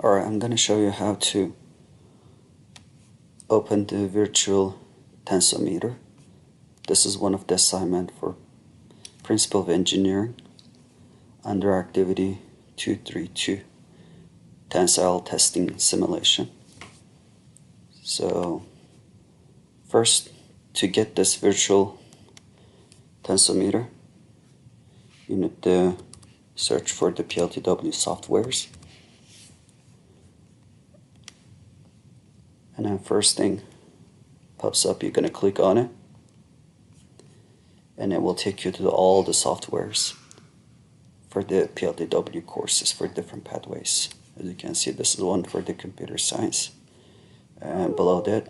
Alright, I'm going to show you how to open the virtual tensometer. This is one of the assignment for Principle of Engineering under Activity 232, Tensile Testing Simulation. So first, to get this virtual tensometer, you need to search for the PLTW softwares. And then first thing pops up, you're going to click on it, and it will take you to all the softwares for the PLTW courses for different pathways. As you can see, this is one for the computer science, and below that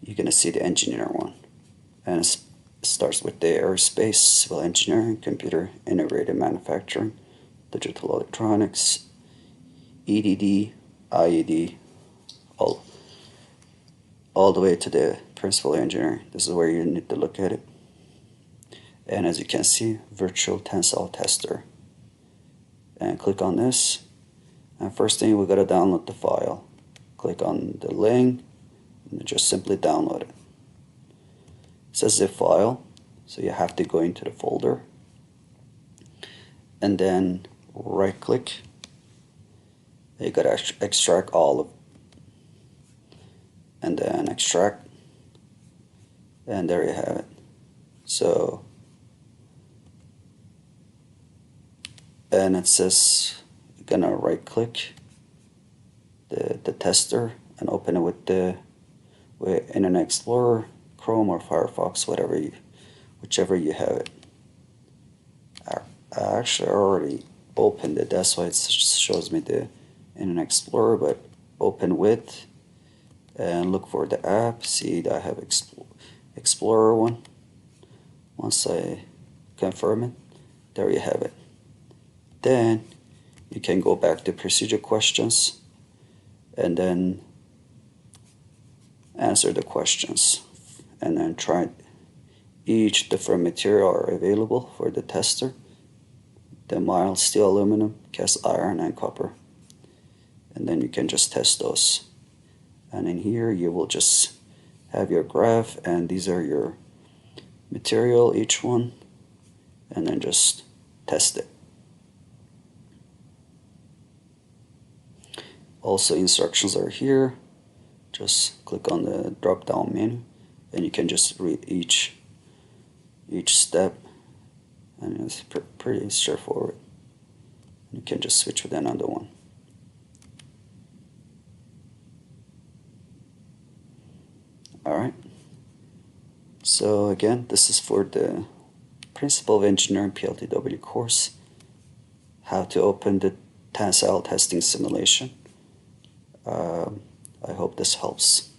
you're going to see the engineer one, and it starts with the aerospace, civil engineering, computer integrated manufacturing, digital electronics, EDD, IED, all the way to the principal engineering. This is where you need to look at it. And as you can see, virtual tensile tester. And click on this. And first thing, we gotta download the file. Click on the link and just simply download it. It says zip file, so you have to go into the folder and then right click. You gotta extract all of, and then extract, and there you have it. So, and it says you're gonna right click the tester and open it with Internet Explorer, Chrome or Firefox, whichever you have it. I actually already opened it, that's why it shows me the Internet Explorer, but open with and look for the app. See that I have Explorer one. Once I confirm it, there you have it. Then you can go back to procedure questions and then answer the questions, and then try each different material are available for the tester: the mild steel, aluminum, cast iron, and copper. And then you can just test those. And in here you will just have your graph, and these are your material, each one, and then just test it. Also, instructions are here. Just click on the drop down menu and you can just read each step, and it's pretty straightforward. You can just switch with another one. Alright, so again, this is for the Principle of Engineering PLTW course, how to open the tensile testing simulation. I hope this helps.